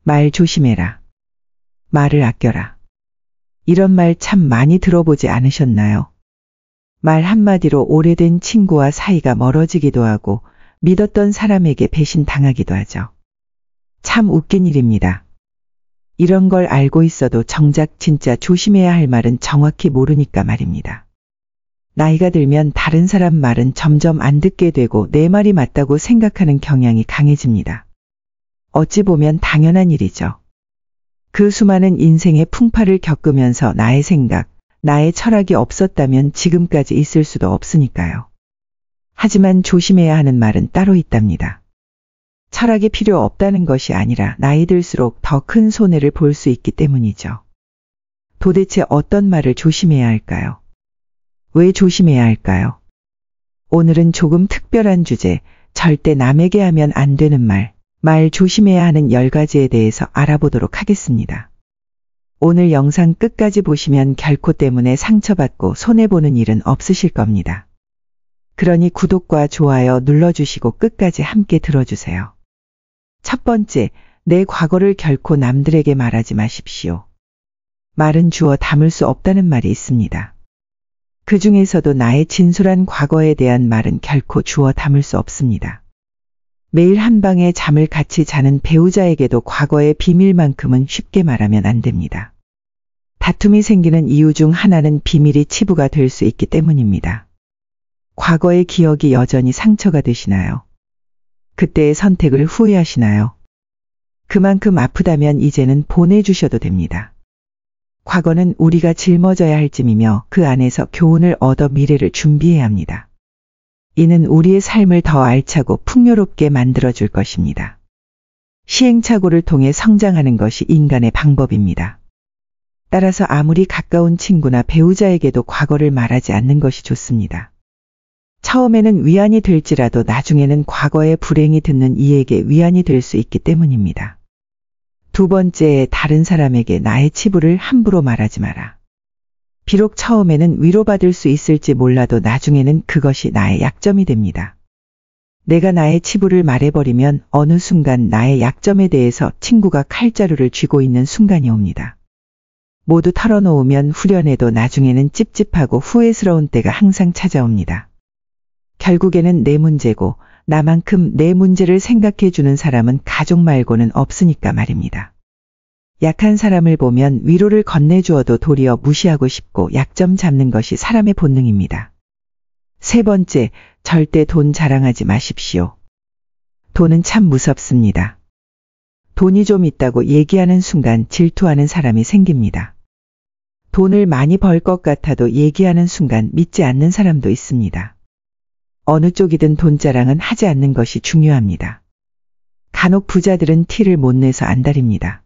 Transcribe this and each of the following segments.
말 조심해라. 말을 아껴라. 이런 말 참 많이 들어보지 않으셨나요? 말 한마디로 오래된 친구와 사이가 멀어지기도 하고 믿었던 사람에게 배신당하기도 하죠. 참 웃긴 일입니다. 이런 걸 알고 있어도 정작 진짜 조심해야 할 말은 정확히 모르니까 말입니다. 나이가 들면 다른 사람 말은 점점 안 듣게 되고 내 말이 맞다고 생각하는 경향이 강해집니다. 어찌 보면 당연한 일이죠. 그 수많은 인생의 풍파를 겪으면서 나의 생각, 나의 철학이 없었다면 지금까지 있을 수도 없으니까요. 하지만 조심해야 하는 말은 따로 있답니다. 철학이 필요 없다는 것이 아니라 나이 들수록 더 큰 손해를 볼 수 있기 때문이죠. 도대체 어떤 말을 조심해야 할까요? 왜 조심해야 할까요? 오늘은 조금 특별한 주제, 절대 남에게 하면 안 되는 말 조심해야 하는 10가지에 대해서 알아보도록 하겠습니다. 오늘 영상 끝까지 보시면 결코 때문에 상처받고 손해보는 일은 없으실 겁니다. 그러니 구독과 좋아요 눌러주시고 끝까지 함께 들어주세요. 첫 번째, 내 과거를 결코 남들에게 말하지 마십시오. 말은 주워 담을 수 없다는 말이 있습니다. 그 중에서도 나의 진솔한 과거에 대한 말은 결코 주워 담을 수 없습니다. 매일 한 방에 잠을 같이 자는 배우자에게도 과거의 비밀만큼은 쉽게 말하면 안 됩니다. 다툼이 생기는 이유 중 하나는 비밀이 치부가 될 수 있기 때문입니다. 과거의 기억이 여전히 상처가 되시나요? 그때의 선택을 후회하시나요? 그만큼 아프다면 이제는 보내주셔도 됩니다. 과거는 우리가 짊어져야 할 짐이며 그 안에서 교훈을 얻어 미래를 준비해야 합니다. 이는 우리의 삶을 더 알차고 풍요롭게 만들어줄 것입니다. 시행착오를 통해 성장하는 것이 인간의 방법입니다. 따라서 아무리 가까운 친구나 배우자에게도 과거를 말하지 않는 것이 좋습니다. 처음에는 위안이 될지라도 나중에는 과거의 불행이 듣는 이에게 위안이 될 수 있기 때문입니다. 두 번째, 다른 사람에게 나의 치부를 함부로 말하지 마라. 비록 처음에는 위로받을 수 있을지 몰라도 나중에는 그것이 나의 약점이 됩니다. 내가 나의 치부를 말해버리면 어느 순간 나의 약점에 대해서 친구가 칼자루를 쥐고 있는 순간이 옵니다. 모두 털어놓으면 후련해도 나중에는 찝찝하고 후회스러운 때가 항상 찾아옵니다. 결국에는 내 문제고 나만큼 내 문제를 생각해주는 사람은 가족 말고는 없으니까 말입니다. 약한 사람을 보면 위로를 건네주어도 도리어 무시하고 싶고 약점 잡는 것이 사람의 본능입니다. 세 번째, 절대 돈 자랑하지 마십시오. 돈은 참 무섭습니다. 돈이 좀 있다고 얘기하는 순간 질투하는 사람이 생깁니다. 돈을 많이 벌 것 같아도 얘기하는 순간 믿지 않는 사람도 있습니다. 어느 쪽이든 돈 자랑은 하지 않는 것이 중요합니다. 간혹 부자들은 티를 못 내서 안달입니다.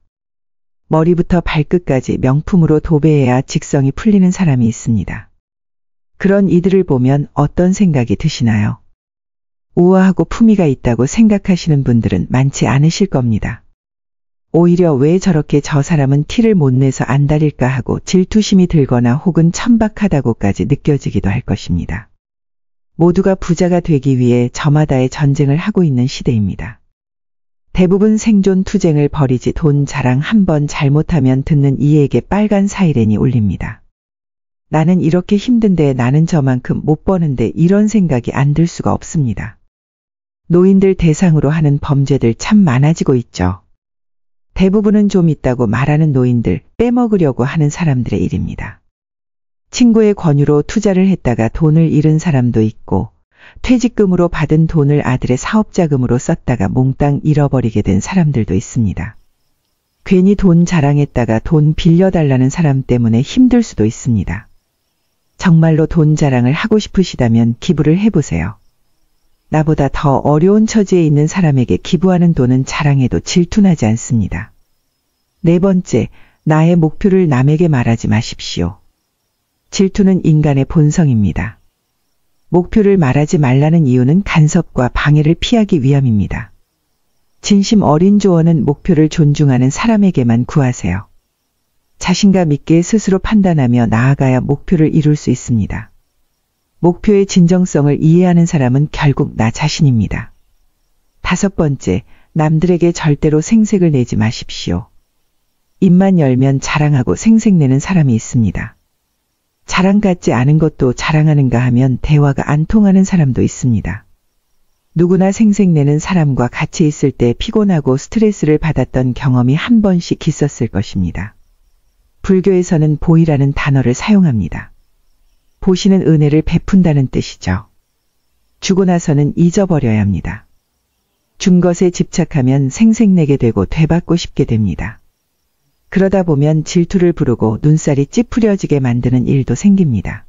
머리부터 발끝까지 명품으로 도배해야 직성이 풀리는 사람이 있습니다. 그런 이들을 보면 어떤 생각이 드시나요? 우아하고 품위가 있다고 생각하시는 분들은 많지 않으실 겁니다. 오히려 왜 저렇게 저 사람은 티를 못 내서 안달일까 하고 질투심이 들거나 혹은 천박하다고까지 느껴지기도 할 것입니다. 모두가 부자가 되기 위해 저마다의 전쟁을 하고 있는 시대입니다. 대부분 생존 투쟁을 벌이지 돈 자랑 한 번 잘못하면 듣는 이에게 빨간 사이렌이 울립니다. 나는 이렇게 힘든데 나는 저만큼 못 버는데 이런 생각이 안 들 수가 없습니다. 노인들 대상으로 하는 범죄들 참 많아지고 있죠. 대부분은 좀 있다고 말하는 노인들, 빼먹으려고 하는 사람들의 일입니다. 친구의 권유로 투자를 했다가 돈을 잃은 사람도 있고 퇴직금으로 받은 돈을 아들의 사업자금으로 썼다가 몽땅 잃어버리게 된 사람들도 있습니다. 괜히 돈 자랑했다가 돈 빌려달라는 사람 때문에 힘들 수도 있습니다. 정말로 돈 자랑을 하고 싶으시다면 기부를 해보세요. 나보다 더 어려운 처지에 있는 사람에게 기부하는 돈은 자랑해도 질투나지 않습니다. 네 번째, 나의 목표를 남에게 말하지 마십시오. 질투는 인간의 본성입니다. 목표를 말하지 말라는 이유는 간섭과 방해를 피하기 위함입니다. 진심 어린 조언은 목표를 존중하는 사람에게만 구하세요. 자신감 있게 스스로 판단하며 나아가야 목표를 이룰 수 있습니다. 목표의 진정성을 이해하는 사람은 결국 나 자신입니다. 다섯 번째, 남들에게 절대로 생색을 내지 마십시오. 입만 열면 자랑하고 생색내는 사람이 있습니다. 자랑 같지 않은 것도 자랑하는가 하면 대화가 안 통하는 사람도 있습니다. 누구나 생색내는 사람과 같이 있을 때 피곤하고 스트레스를 받았던 경험이 한 번씩 있었을 것입니다. 불교에서는 보이라는 단어를 사용합니다. 보시는 은혜를 베푼다는 뜻이죠. 주고 나서는 잊어버려야 합니다. 준 것에 집착하면 생색내게 되고 되받고 싶게 됩니다. 그러다 보면 질투를 부르고 눈살이 찌푸려지게 만드는 일도 생깁니다.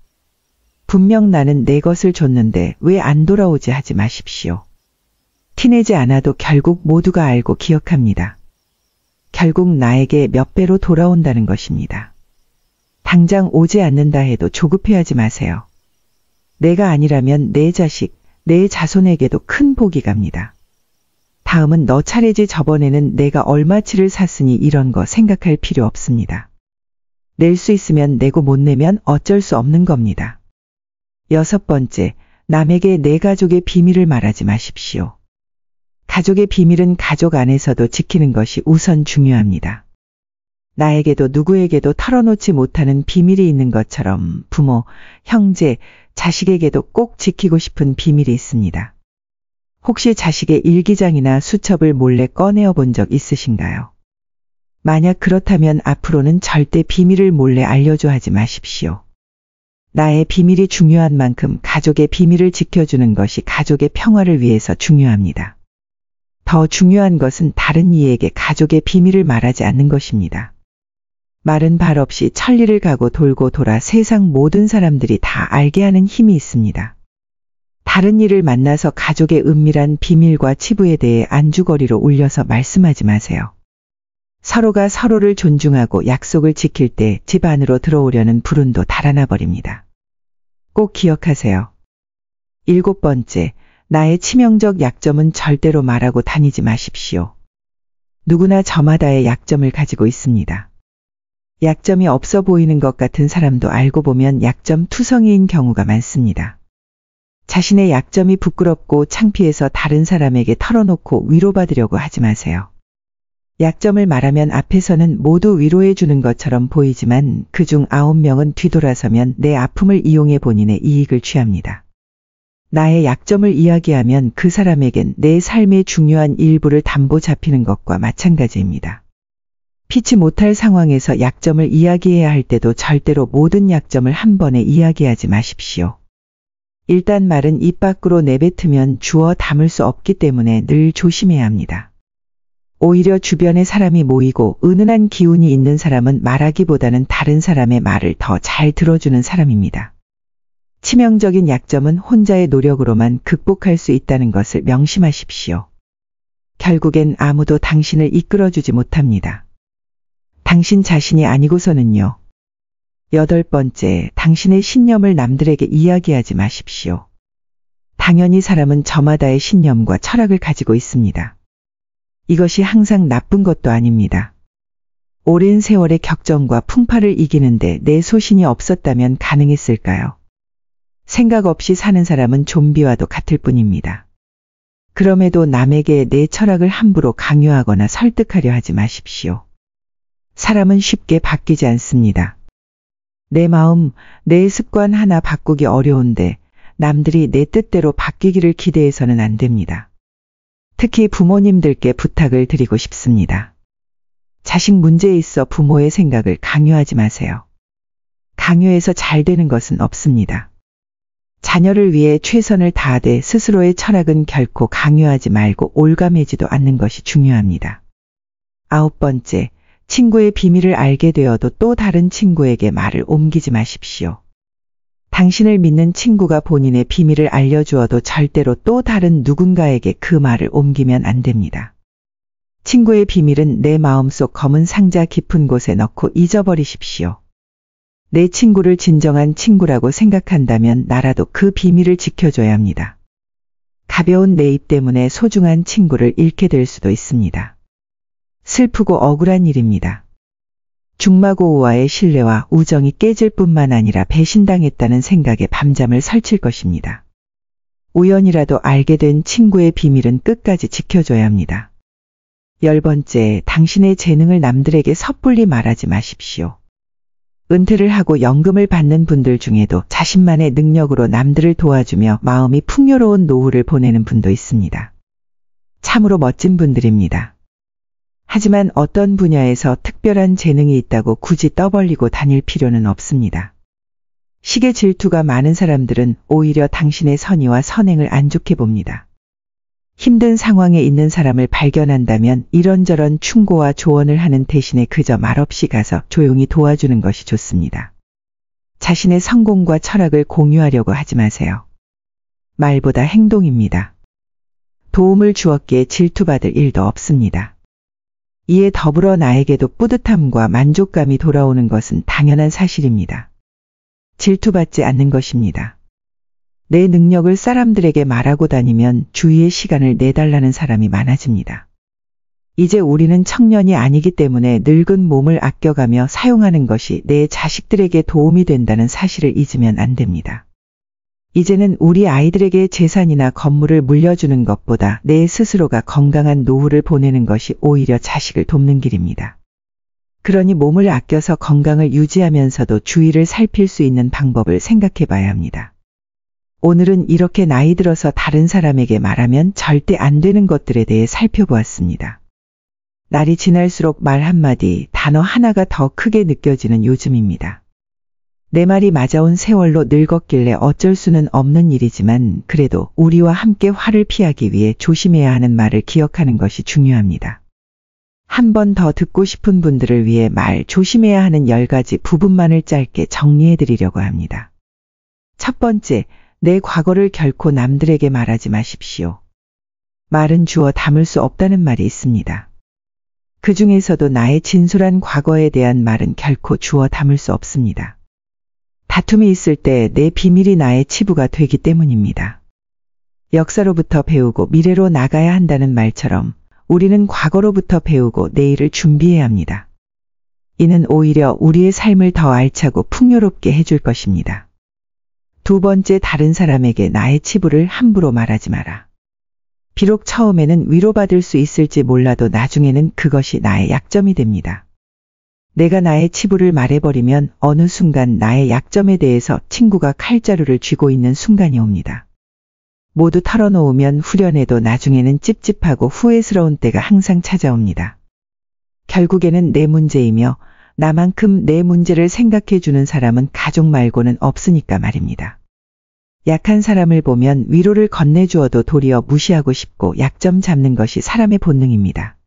분명 나는 내 것을 줬는데 왜 안 돌아오지 하지 마십시오. 티내지 않아도 결국 모두가 알고 기억합니다. 결국 나에게 몇 배로 돌아온다는 것입니다. 당장 오지 않는다 해도 조급해하지 마세요. 내가 아니라면 내 자식, 내 자손에게도 큰 복이 갑니다. 다음은 너 차례지 저번에는 내가 얼마치를 샀으니 이런 거 생각할 필요 없습니다. 낼 수 있으면 내고 못 내면 어쩔 수 없는 겁니다. 6번째, 남에게 내 가족의 비밀을 말하지 마십시오. 가족의 비밀은 가족 안에서도 지키는 것이 우선 중요합니다. 나에게도 누구에게도 털어놓지 못하는 비밀이 있는 것처럼 부모, 형제, 자식에게도 꼭 지키고 싶은 비밀이 있습니다. 혹시 자식의 일기장이나 수첩을 몰래 꺼내어 본 적 있으신가요? 만약 그렇다면 앞으로는 절대 비밀을 몰래 알려줘 하지 마십시오. 나의 비밀이 중요한 만큼 가족의 비밀을 지켜주는 것이 가족의 평화를 위해서 중요합니다. 더 중요한 것은 다른 이에게 가족의 비밀을 말하지 않는 것입니다. 말은 발 없이 천리를 가고 돌고 돌아 세상 모든 사람들이 다 알게 하는 힘이 있습니다. 다른 이를 만나서 가족의 은밀한 비밀과 치부에 대해 안주거리로 울려서 말씀하지 마세요. 서로가 서로를 존중하고 약속을 지킬 때 집 안으로 들어오려는 불운도 달아나 버립니다. 꼭 기억하세요. 7번째, 나의 치명적 약점은 절대로 말하고 다니지 마십시오. 누구나 저마다의 약점을 가지고 있습니다. 약점이 없어 보이는 것 같은 사람도 알고 보면 약점 투성이인 경우가 많습니다. 자신의 약점이 부끄럽고 창피해서 다른 사람에게 털어놓고 위로받으려고 하지 마세요. 약점을 말하면 앞에서는 모두 위로해 주는 것처럼 보이지만 그중 9명은 뒤돌아서면 내 아픔을 이용해 본인의 이익을 취합니다. 나의 약점을 이야기하면 그 사람에겐 내 삶의 중요한 일부를 담보 잡히는 것과 마찬가지입니다. 피치 못할 상황에서 약점을 이야기해야 할 때도 절대로 모든 약점을 한 번에 이야기하지 마십시오. 일단 말은 입 밖으로 내뱉으면 주워 담을 수 없기 때문에 늘 조심해야 합니다. 오히려 주변에 사람이 모이고 은은한 기운이 있는 사람은 말하기보다는 다른 사람의 말을 더 잘 들어주는 사람입니다. 치명적인 약점은 혼자의 노력으로만 극복할 수 있다는 것을 명심하십시오. 결국엔 아무도 당신을 이끌어주지 못합니다. 당신 자신이 아니고서는요. 8번째, 당신의 신념을 남들에게 이야기하지 마십시오. 당연히 사람은 저마다의 신념과 철학을 가지고 있습니다. 이것이 항상 나쁜 것도 아닙니다. 오랜 세월의 격정과 풍파를 이기는데 내 소신이 없었다면 가능했을까요? 생각 없이 사는 사람은 좀비와도 같을 뿐입니다. 그럼에도 남에게 내 철학을 함부로 강요하거나 설득하려 하지 마십시오. 사람은 쉽게 바뀌지 않습니다. 내 마음, 내 습관 하나 바꾸기 어려운데 남들이 내 뜻대로 바뀌기를 기대해서는 안 됩니다. 특히 부모님들께 부탁을 드리고 싶습니다. 자식 문제에 있어 부모의 생각을 강요하지 마세요. 강요해서 잘 되는 것은 없습니다. 자녀를 위해 최선을 다하되 스스로의 철학은 결코 강요하지 말고 올가매지도 않는 것이 중요합니다. 9번째, 친구의 비밀을 알게 되어도 또 다른 친구에게 말을 옮기지 마십시오. 당신을 믿는 친구가 본인의 비밀을 알려주어도 절대로 또 다른 누군가에게 그 말을 옮기면 안 됩니다. 친구의 비밀은 내 마음속 검은 상자 깊은 곳에 넣고 잊어버리십시오. 내 친구를 진정한 친구라고 생각한다면 나라도 그 비밀을 지켜줘야 합니다. 가벼운 내 입 때문에 소중한 친구를 잃게 될 수도 있습니다. 슬프고 억울한 일입니다. 중마고우와의 신뢰와 우정이 깨질 뿐만 아니라 배신당했다는 생각에 밤잠을 설칠 것입니다. 우연이라도 알게 된 친구의 비밀은 끝까지 지켜줘야 합니다. 10번째, 당신의 재능을 남들에게 섣불리 말하지 마십시오. 은퇴를 하고 연금을 받는 분들 중에도 자신만의 능력으로 남들을 도와주며 마음이 풍요로운 노후를 보내는 분도 있습니다. 참으로 멋진 분들입니다. 하지만 어떤 분야에서 특별한 재능이 있다고 굳이 떠벌리고 다닐 필요는 없습니다. 식의 질투가 많은 사람들은 오히려 당신의 선의와 선행을 안 좋게 봅니다. 힘든 상황에 있는 사람을 발견한다면 이런저런 충고와 조언을 하는 대신에 그저 말없이 가서 조용히 도와주는 것이 좋습니다. 자신의 성공과 철학을 공유하려고 하지 마세요. 말보다 행동입니다. 도움을 주었기에 질투받을 일도 없습니다. 이에 더불어 나에게도 뿌듯함과 만족감이 돌아오는 것은 당연한 사실입니다. 질투받지 않는 것입니다. 내 능력을 사람들에게 말하고 다니면 주위의 시간을 내달라는 사람이 많아집니다. 이제 우리는 청년이 아니기 때문에 늙은 몸을 아껴가며 사용하는 것이 내 자식들에게 도움이 된다는 사실을 잊으면 안 됩니다. 이제는 우리 아이들에게 재산이나 건물을 물려주는 것보다 내 스스로가 건강한 노후를 보내는 것이 오히려 자식을 돕는 길입니다. 그러니 몸을 아껴서 건강을 유지하면서도 주위를 살필 수 있는 방법을 생각해 봐야 합니다. 오늘은 이렇게 나이 들어서 다른 사람에게 말하면 절대 안 되는 것들에 대해 살펴보았습니다. 날이 지날수록 말 한마디, 단어 하나가 더 크게 느껴지는 요즘입니다. 내 말이 맞아온 세월로 늙었길래 어쩔 수는 없는 일이지만 그래도 우리와 함께 화를 피하기 위해 조심해야 하는 말을 기억하는 것이 중요합니다. 한 번 더 듣고 싶은 분들을 위해 말 조심해야 하는 10가지 부분만을 짧게 정리해 드리려고 합니다. 첫 번째, 내 과거를 결코 남들에게 말하지 마십시오. 말은 주워 담을 수 없다는 말이 있습니다. 그 중에서도 나의 진솔한 과거에 대한 말은 결코 주워 담을 수 없습니다. 다툼이 있을 때 내 비밀이 나의 치부가 되기 때문입니다. 역사로부터 배우고 미래로 나가야 한다는 말처럼 우리는 과거로부터 배우고 내일을 준비해야 합니다. 이는 오히려 우리의 삶을 더 알차고 풍요롭게 해줄 것입니다. 두 번째, 다른 사람에게 나의 치부를 함부로 말하지 마라. 비록 처음에는 위로받을 수 있을지 몰라도 나중에는 그것이 나의 약점이 됩니다. 내가 나의 치부를 말해버리면 어느 순간 나의 약점에 대해서 친구가 칼자루를 쥐고 있는 순간이 옵니다. 모두 털어놓으면 후련해도 나중에는 찝찝하고 후회스러운 때가 항상 찾아옵니다. 결국에는 내 문제이며 나만큼 내 문제를 생각해 주는 사람은 가족 말고는 없으니까 말입니다. 약한 사람을 보면 위로를 건네주어도 도리어 무시하고 싶고 약점 잡는 것이 사람의 본능입니다.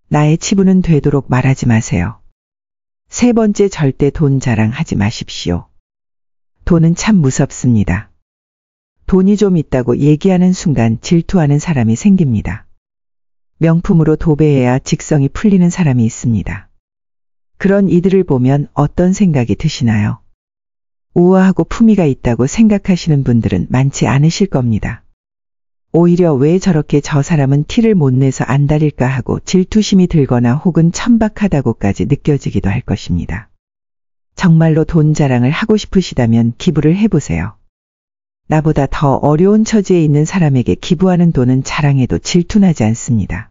나의 치부는 되도록 말하지 마세요. 세 번째, 절대 돈 자랑하지 마십시오. 돈은 참 무섭습니다. 돈이 좀 있다고 얘기하는 순간 질투하는 사람이 생깁니다. 명품으로 도배해야 직성이 풀리는 사람이 있습니다. 그런 이들을 보면 어떤 생각이 드시나요? 우아하고 품위가 있다고 생각하시는 분들은 많지 않으실 겁니다. 오히려 왜 저렇게 저 사람은 티를 못 내서 안달일까 하고 질투심이 들거나 혹은 천박하다고까지 느껴지기도 할 것입니다. 정말로 돈 자랑을 하고 싶으시다면 기부를 해보세요. 나보다 더 어려운 처지에 있는 사람에게 기부하는 돈은 자랑해도 질투나지 않습니다.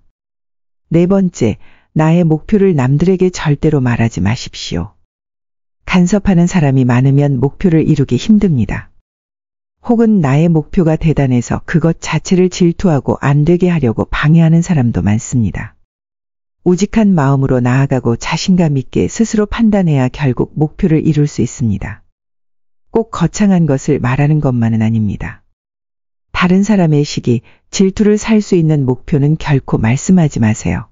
네 번째, 나의 목표를 남들에게 절대로 말하지 마십시오. 간섭하는 사람이 많으면 목표를 이루기 힘듭니다. 혹은 나의 목표가 대단해서 그것 자체를 질투하고 안 되게 하려고 방해하는 사람도 많습니다. 우직한 마음으로 나아가고 자신감 있게 스스로 판단해야 결국 목표를 이룰 수 있습니다. 꼭 거창한 것을 말하는 것만은 아닙니다. 다른 사람의 시기, 질투를 살 수 있는 목표는 결코 말씀하지 마세요.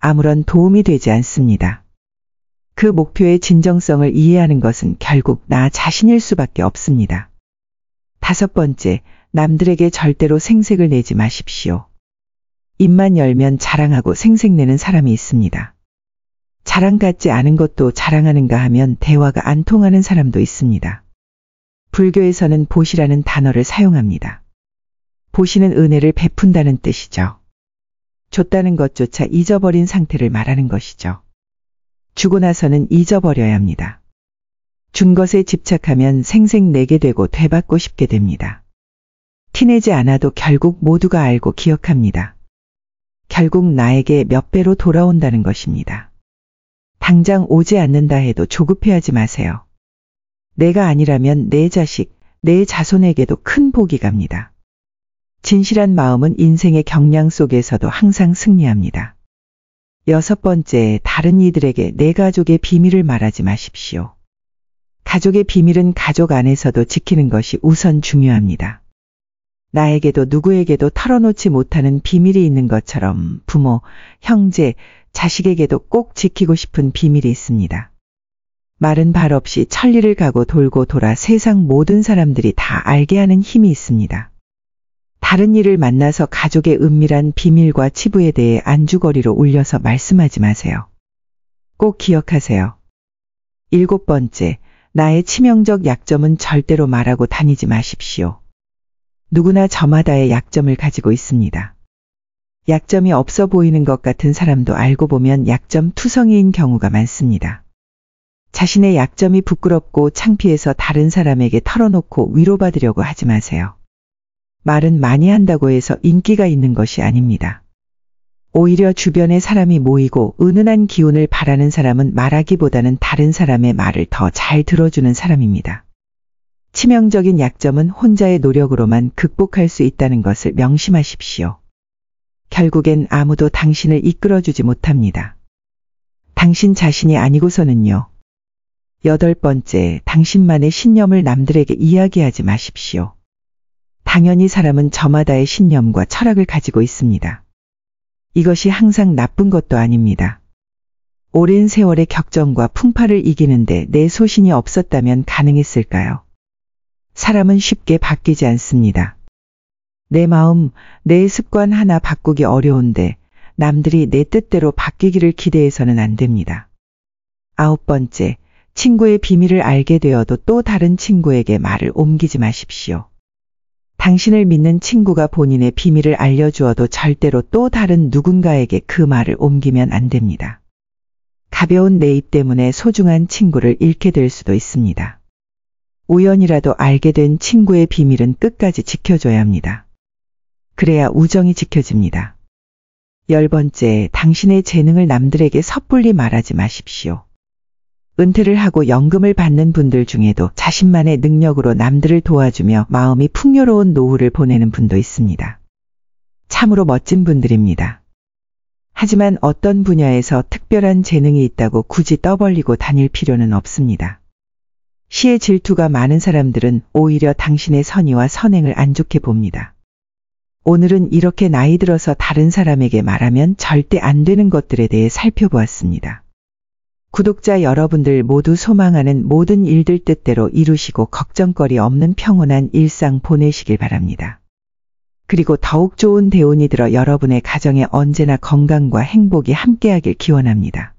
아무런 도움이 되지 않습니다. 그 목표의 진정성을 이해하는 것은 결국 나 자신일 수밖에 없습니다. 다섯 번째, 남들에게 절대로 생색을 내지 마십시오. 입만 열면 자랑하고 생색내는 사람이 있습니다. 자랑 같지 않은 것도 자랑하는가 하면 대화가 안 통하는 사람도 있습니다. 불교에서는 보시라는 단어를 사용합니다. 보시는 은혜를 베푼다는 뜻이죠. 줬다는 것조차 잊어버린 상태를 말하는 것이죠. 주고 나서는 잊어버려야 합니다. 준 것에 집착하면 생색내게 되고 되받고 싶게 됩니다. 티내지 않아도 결국 모두가 알고 기억합니다. 결국 나에게 몇 배로 돌아온다는 것입니다. 당장 오지 않는다 해도 조급해하지 마세요. 내가 아니라면 내 자식, 내 자손에게도 큰 복이 갑니다. 진실한 마음은 인생의 경량 속에서도 항상 승리합니다. 6번째, 다른 이들에게 내 가족의 비밀을 말하지 마십시오. 가족의 비밀은 가족 안에서도 지키는 것이 우선 중요합니다. 나에게도 누구에게도 털어놓지 못하는 비밀이 있는 것처럼 부모, 형제, 자식에게도 꼭 지키고 싶은 비밀이 있습니다. 말은 발 없이 천리를 가고 돌고 돌아 세상 모든 사람들이 다 알게 하는 힘이 있습니다. 다른 이를 만나서 가족의 은밀한 비밀과 치부에 대해 안주거리로 울려서 말씀하지 마세요. 꼭 기억하세요. 7번째, 나의 치명적 약점은 절대로 말하고 다니지 마십시오. 누구나 저마다의 약점을 가지고 있습니다. 약점이 없어 보이는 것 같은 사람도 알고 보면 약점 투성이인 경우가 많습니다. 자신의 약점이 부끄럽고 창피해서 다른 사람에게 털어놓고 위로받으려고 하지 마세요. 말은 많이 한다고 해서 인기가 있는 것이 아닙니다. 오히려 주변에 사람이 모이고 은은한 기운을 바라는 사람은 말하기보다는 다른 사람의 말을 더 잘 들어주는 사람입니다. 치명적인 약점은 혼자의 노력으로만 극복할 수 있다는 것을 명심하십시오. 결국엔 아무도 당신을 이끌어주지 못합니다. 당신 자신이 아니고서는요. 8번째, 당신만의 신념을 남들에게 이야기하지 마십시오. 당연히 사람은 저마다의 신념과 철학을 가지고 있습니다. 이것이 항상 나쁜 것도 아닙니다. 오랜 세월의 격정과 풍파를 이기는데 내 소신이 없었다면 가능했을까요? 사람은 쉽게 바뀌지 않습니다. 내 마음, 내 습관 하나 바꾸기 어려운데 남들이 내 뜻대로 바뀌기를 기대해서는 안 됩니다. 9번째, 친구의 비밀을 알게 되어도 또 다른 친구에게 말을 옮기지 마십시오. 당신을 믿는 친구가 본인의 비밀을 알려주어도 절대로 또 다른 누군가에게 그 말을 옮기면 안 됩니다. 가벼운 내 입 때문에 소중한 친구를 잃게 될 수도 있습니다. 우연이라도 알게 된 친구의 비밀은 끝까지 지켜줘야 합니다. 그래야 우정이 지켜집니다. 10번째, 당신의 재능을 남들에게 섣불리 말하지 마십시오. 은퇴를 하고 연금을 받는 분들 중에도 자신만의 능력으로 남들을 도와주며 마음이 풍요로운 노후를 보내는 분도 있습니다. 참으로 멋진 분들입니다. 하지만 어떤 분야에서 특별한 재능이 있다고 굳이 떠벌리고 다닐 필요는 없습니다. 시의 질투가 많은 사람들은 오히려 당신의 선의와 선행을 안 좋게 봅니다. 오늘은 이렇게 나이 들어서 다른 사람에게 말하면 절대 안 되는 것들에 대해 살펴보았습니다. 구독자 여러분들 모두 소망하는 모든 일들 뜻대로 이루시고 걱정거리 없는 평온한 일상 보내시길 바랍니다. 그리고 더욱 좋은 대운이 들어 여러분의 가정에 언제나 건강과 행복이 함께하길 기원합니다.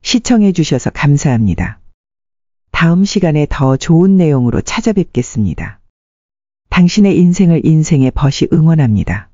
시청해 주셔서 감사합니다. 다음 시간에 더 좋은 내용으로 찾아뵙겠습니다. 당신의 인생을 인생의 벗이 응원합니다.